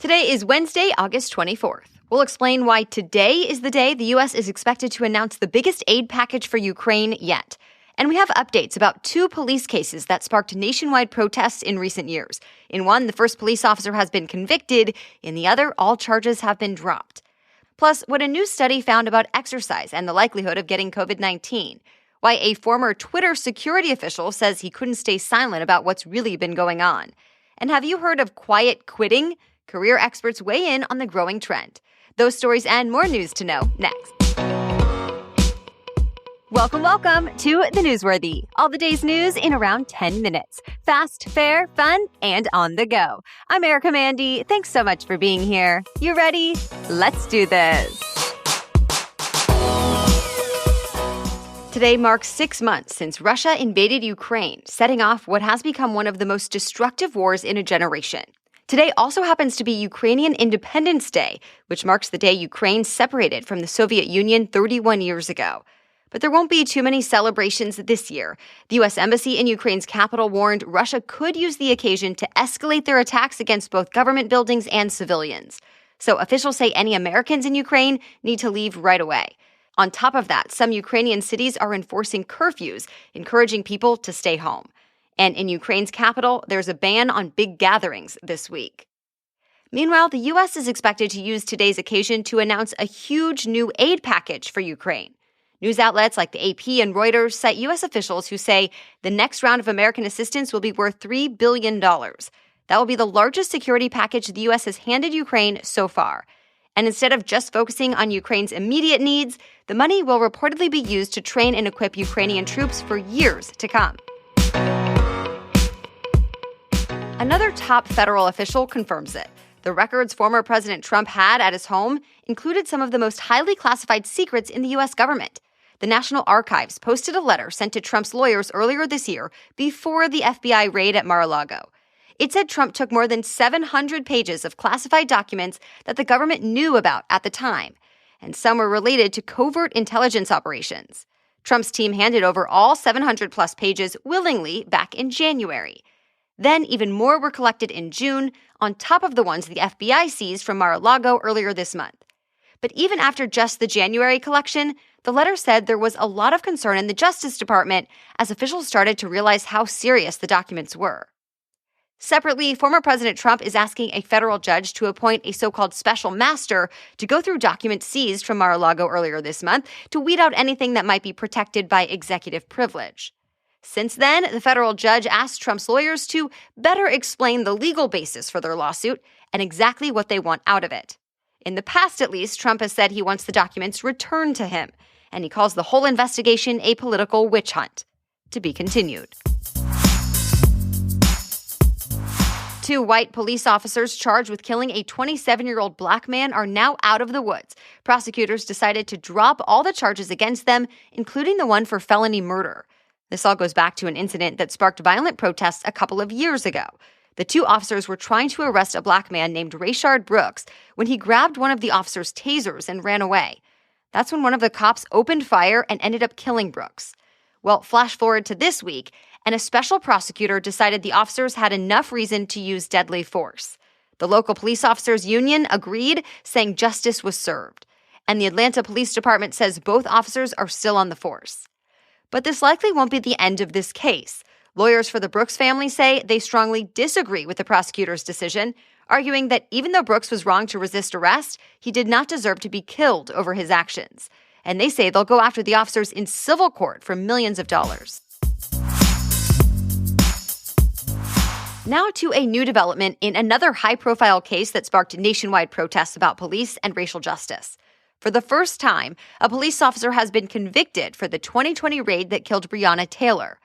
Today is Wednesday, August 24th. We'll explain why today is the day the U.S. is expected to announce the biggest aid package for Ukraine yet. And we have updates about two police cases that sparked nationwide protests in recent years. In one, the first police officer has been convicted. In the other, all charges have been dropped. Plus, what a new study found about exercise and the likelihood of getting COVID-19. Why a former Twitter security official says he couldn't stay silent about what's really been going on. And have you heard of quiet quitting? Career experts weigh in on the growing trend. Those stories and more news to know next. Welcome to The Newsworthy. All the day's news in around 10 minutes. Fast, fair, fun, and on the go. I'm Erica Mandy. Thanks so much for being here. You ready? Let's do this. Today marks 6 months since Russia invaded Ukraine, setting off what has become one of the most destructive wars in a generation. Today also happens to be Ukrainian Independence Day, which marks the day Ukraine separated from the Soviet Union 31 years ago. But there won't be too many celebrations this year. The U.S. Embassy in Ukraine's capital warned Russia could use the occasion to escalate their attacks against both government buildings and civilians. So officials say any Americans in Ukraine need to leave right away. On top of that, some Ukrainian cities are enforcing curfews, encouraging people to stay home. And in Ukraine's capital, there's a ban on big gatherings this week. Meanwhile, the U.S. is expected to use today's occasion to announce a huge new aid package for Ukraine. News outlets like the AP and Reuters cite U.S. officials who say the next round of American assistance will be worth $3 billion. That will be the largest security package the U.S. has handed Ukraine so far. And instead of just focusing on Ukraine's immediate needs, the money will reportedly be used to train and equip Ukrainian troops for years to come. Another top federal official confirms it. The records former President Trump had at his home included some of the most highly classified secrets in the U.S. government. The National Archives posted a letter sent to Trump's lawyers earlier this year before the FBI raid at Mar-a-Lago. It said Trump took more than 700 pages of classified documents that the government knew about at the time, and some were related to covert intelligence operations. Trump's team handed over all 700-plus pages willingly back in January. Then even more were collected in June, on top of the ones the FBI seized from Mar-a-Lago earlier this month. But even after just the January collection, the letter said there was a lot of concern in the Justice Department as officials started to realize how serious the documents were. Separately, former President Trump is asking a federal judge to appoint a so-called special master to go through documents seized from Mar-a-Lago earlier this month to weed out anything that might be protected by executive privilege. Since then, the federal judge asked Trump's lawyers to better explain the legal basis for their lawsuit and exactly what they want out of it. In the past, at least, Trump has said he wants the documents returned to him, and he calls the whole investigation a political witch hunt. To be continued. 2 white police officers charged with killing a 27-year-old black man are now out of the woods. Prosecutors decided to drop all the charges against them, including the one for felony murder. This all goes back to an incident that sparked violent protests a couple of years ago. The 2 officers were trying to arrest a black man named Rayshard Brooks when he grabbed one of the officers' tasers and ran away. That's when one of the cops opened fire and ended up killing Brooks. Well, flash forward to this week, and a special prosecutor decided the officers had enough reason to use deadly force. The local police officers' union agreed, saying justice was served. And the Atlanta Police Department says both officers are still on the force. But this likely won't be the end of this case. Lawyers for the Brooks family say they strongly disagree with the prosecutor's decision, arguing that even though Brooks was wrong to resist arrest, he did not deserve to be killed over his actions. And they say they'll go after the officers in civil court for millions of dollars. Now to a new development in another high-profile case that sparked nationwide protests about police and racial justice. For the first time, a police officer has been convicted for the 2020 raid that killed Breonna Taylor.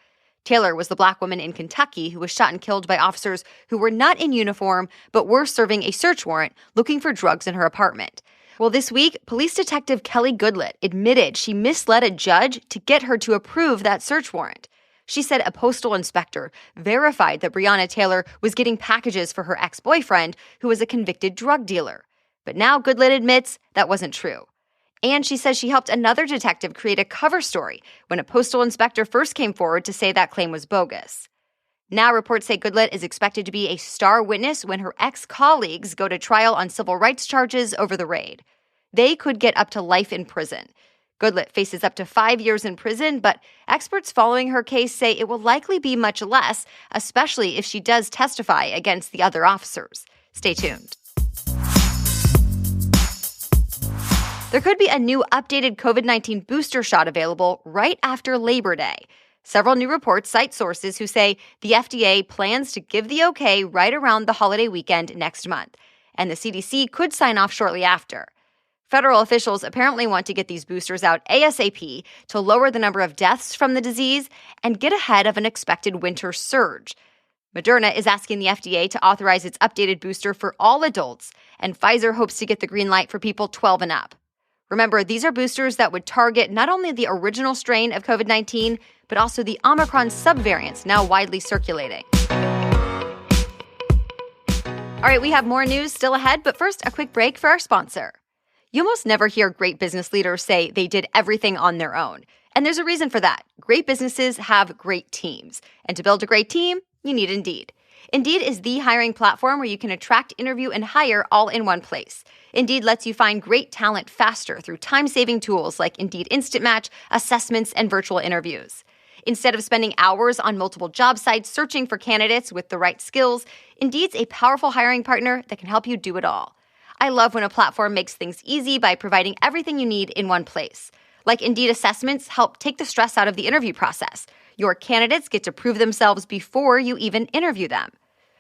Taylor was the black woman in Kentucky who was shot and killed by officers who were not in uniform but were serving a search warrant looking for drugs in her apartment. Well, this week, police detective Kelly Goodlett admitted she misled a judge to get her to approve that search warrant. She said a postal inspector verified that Breonna Taylor was getting packages for her ex-boyfriend, who was a convicted drug dealer. But now Goodlett admits that wasn't true. And she says she helped another detective create a cover story when a postal inspector first came forward to say that claim was bogus. Now reports say Goodlet is expected to be a star witness when her ex-colleagues go to trial on civil rights charges over the raid. They could get up to life in prison. Goodlet faces up to 5 years in prison, but experts following her case say it will likely be much less, especially if she does testify against the other officers. Stay tuned. There could be a new updated COVID-19 booster shot available right after Labor Day. Several new reports cite sources who say the FDA plans to give the okay right around the holiday weekend next month, and the CDC could sign off shortly after. Federal officials apparently want to get these boosters out ASAP to lower the number of deaths from the disease and get ahead of an expected winter surge. Moderna is asking the FDA to authorize its updated booster for all adults, and Pfizer hopes to get the green light for people 12 and up. Remember, these are boosters that would target not only the original strain of COVID-19, but also the Omicron subvariants now widely circulating. All right, we have more news still ahead, but first, a quick break for our sponsor. You almost never hear great business leaders say they did everything on their own. And there's a reason for that. Great businesses have great teams. And to build a great team, you need Indeed. Indeed is the hiring platform where you can attract, interview, and hire all in one place. Indeed lets you find great talent faster through time-saving tools like Indeed Instant Match, assessments, and virtual interviews. Instead of spending hours on multiple job sites searching for candidates with the right skills, Indeed's a powerful hiring partner that can help you do it all. I love when a platform makes things easy by providing everything you need in one place. Like Indeed assessments help take the stress out of the interview process. Your candidates get to prove themselves before you even interview them.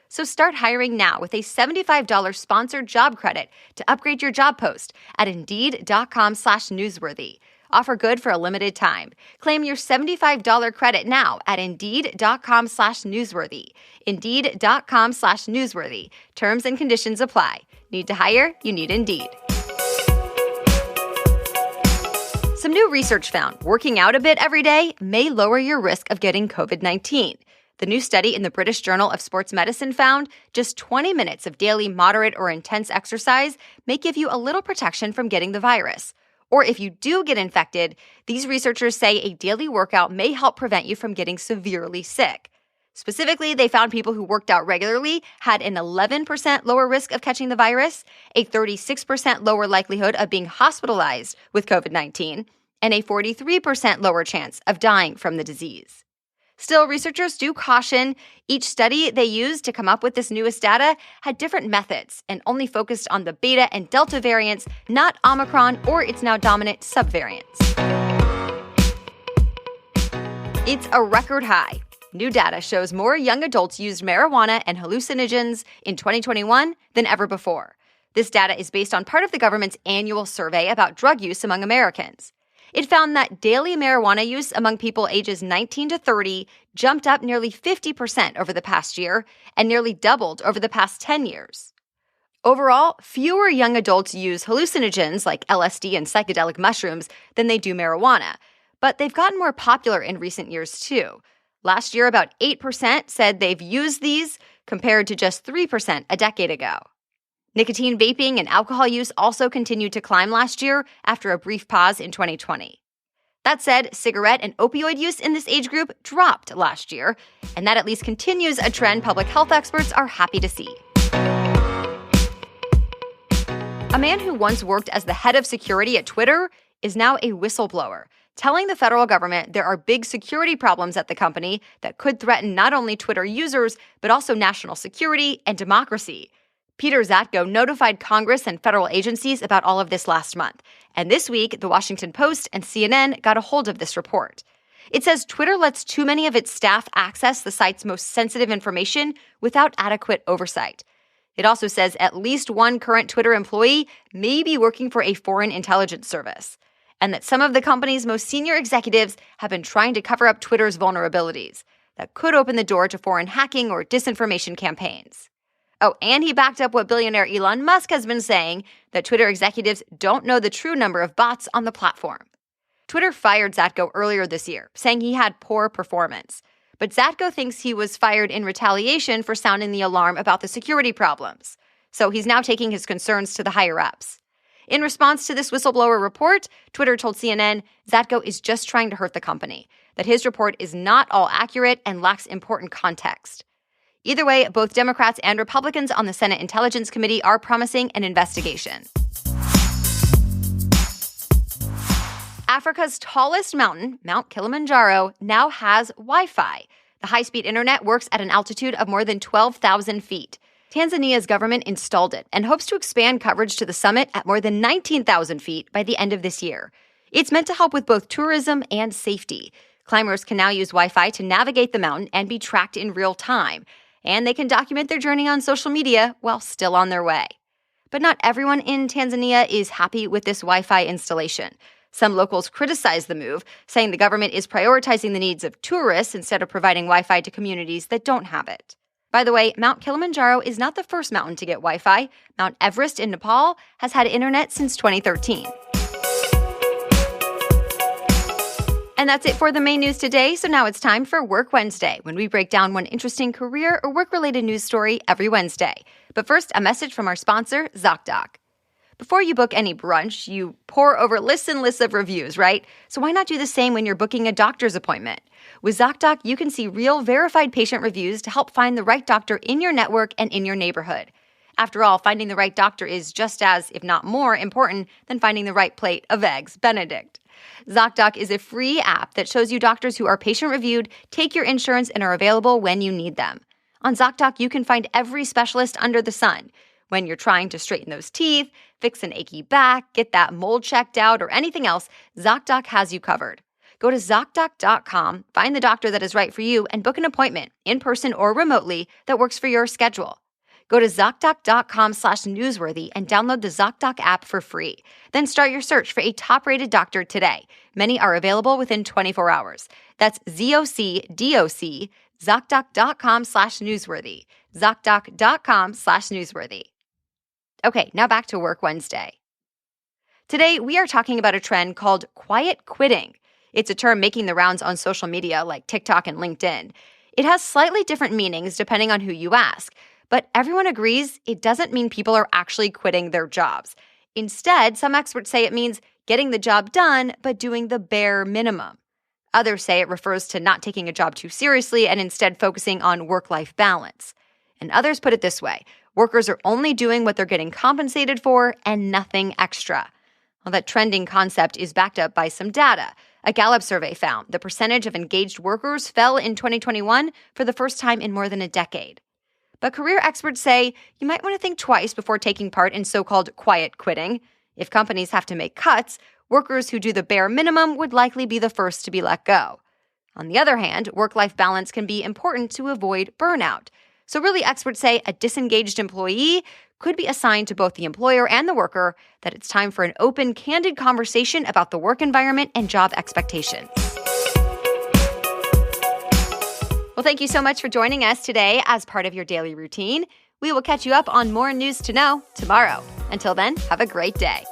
So start hiring now with a $75 sponsored job credit to upgrade your job post at Indeed.com/newsworthy. Offer good for a limited time. Claim your $75 credit now at Indeed.com/newsworthy. Indeed.com/newsworthy. Terms and conditions apply. Need to hire? You need Indeed. Some new research found working out a bit every day may lower your risk of getting COVID-19. The new study in the British Journal of Sports Medicine found just 20 minutes of daily moderate or intense exercise may give you a little protection from getting the virus. Or if you do get infected, these researchers say a daily workout may help prevent you from getting severely sick. Specifically, they found people who worked out regularly had an 11% lower risk of catching the virus, a 36% lower likelihood of being hospitalized with COVID-19, and a 43% lower chance of dying from the disease. Still, researchers do caution each study they used to come up with this newest data had different methods and only focused on the beta and delta variants, not Omicron or its now dominant subvariants. It's a record high. New data shows more young adults used marijuana and hallucinogens in 2021 than ever before. This data is based on part of the government's annual survey about drug use among Americans. It found that daily marijuana use among people ages 19 to 30 jumped up nearly 50% over the past year and nearly doubled over the past 10 years. Overall, fewer young adults use hallucinogens like LSD and psychedelic mushrooms than they do marijuana, but they've gotten more popular in recent years too. Last year, about 8% said they've used these, compared to just 3% a decade ago. Nicotine vaping and alcohol use also continued to climb last year after a brief pause in 2020. That said, cigarette and opioid use in this age group dropped last year, and that at least continues a trend public health experts are happy to see. A man who once worked as the head of security at Twitter is now a whistleblower, telling the federal government there are big security problems at the company that could threaten not only Twitter users, but also national security and democracy. Peter Zatko notified Congress and federal agencies about all of this last month. And this week, The Washington Post and CNN got a hold of this report. It says Twitter lets too many of its staff access the site's most sensitive information without adequate oversight. It also says at least one current Twitter employee may be working for a foreign intelligence service, and that some of the company's most senior executives have been trying to cover up Twitter's vulnerabilities that could open the door to foreign hacking or disinformation campaigns. Oh, and he backed up what billionaire Elon Musk has been saying, that Twitter executives don't know the true number of bots on the platform. Twitter fired Zatko earlier this year, saying he had poor performance. But Zatko thinks he was fired in retaliation for sounding the alarm about the security problems. So he's now taking his concerns to the higher-ups. In response to this whistleblower report, Twitter told CNN Zatko is just trying to hurt the company, that his report is not all accurate and lacks important context. Either way, both Democrats and Republicans on the Senate Intelligence Committee are promising an investigation. Africa's tallest mountain, Mount Kilimanjaro, now has Wi-Fi. The high-speed internet works at an altitude of more than 12,000 feet. Tanzania's government installed it and hopes to expand coverage to the summit at more than 19,000 feet by the end of this year. It's meant to help with both tourism and safety. Climbers can now use Wi-Fi to navigate the mountain and be tracked in real time. And they can document their journey on social media while still on their way. But not everyone in Tanzania is happy with this Wi-Fi installation. Some locals criticize the move, saying the government is prioritizing the needs of tourists instead of providing Wi-Fi to communities that don't have it. By the way, Mount Kilimanjaro is not the first mountain to get Wi-Fi. Mount Everest in Nepal has had internet since 2013. And that's it for the main news today. So now it's time for Work Wednesday, when we break down one interesting career or work-related news story every Wednesday. But first, a message from our sponsor, ZocDoc. Before you book any brunch, you pore over lists and lists of reviews, right? So why not do the same when you're booking a doctor's appointment? With ZocDoc, you can see real, verified patient reviews to help find the right doctor in your network and in your neighborhood. After all, finding the right doctor is just as, if not more, important than finding the right plate of Eggs Benedict. ZocDoc is a free app that shows you doctors who are patient-reviewed, take your insurance, and are available when you need them. On ZocDoc, you can find every specialist under the sun. When you're trying to straighten those teeth, fix an achy back, get that mold checked out, or anything else, ZocDoc has you covered. Go to ZocDoc.com, find the doctor that is right for you, and book an appointment, in person or remotely, that works for your schedule. Go to ZocDoc.com/newsworthy and download the ZocDoc app for free. Then start your search for a top-rated doctor today. Many are available within 24 hours. That's ZocDoc, ZocDoc.com/newsworthy. ZocDoc.com/newsworthy. Okay, now back to Work Wednesday. Today, we are talking about a trend called quiet quitting. It's a term making the rounds on social media like TikTok and LinkedIn. It has slightly different meanings depending on who you ask, but everyone agrees it doesn't mean people are actually quitting their jobs. Instead, some experts say it means getting the job done, but doing the bare minimum. Others say it refers to not taking a job too seriously and instead focusing on work-life balance. And others put it this way: workers are only doing what they're getting compensated for and nothing extra. Well, that trending concept is backed up by some data. A Gallup survey found the percentage of engaged workers fell in 2021 for the first time in more than a decade. But career experts say you might want to think twice before taking part in so-called quiet quitting. If companies have to make cuts, workers who do the bare minimum would likely be the first to be let go. On the other hand, work-life balance can be important to avoid burnout. So really, experts say a disengaged employee could be a sign to both the employer and the worker that it's time for an open, candid conversation about the work environment and job expectations. Well, thank you so much for joining us today as part of your daily routine. We will catch you up on more news to know tomorrow. Until then, have a great day.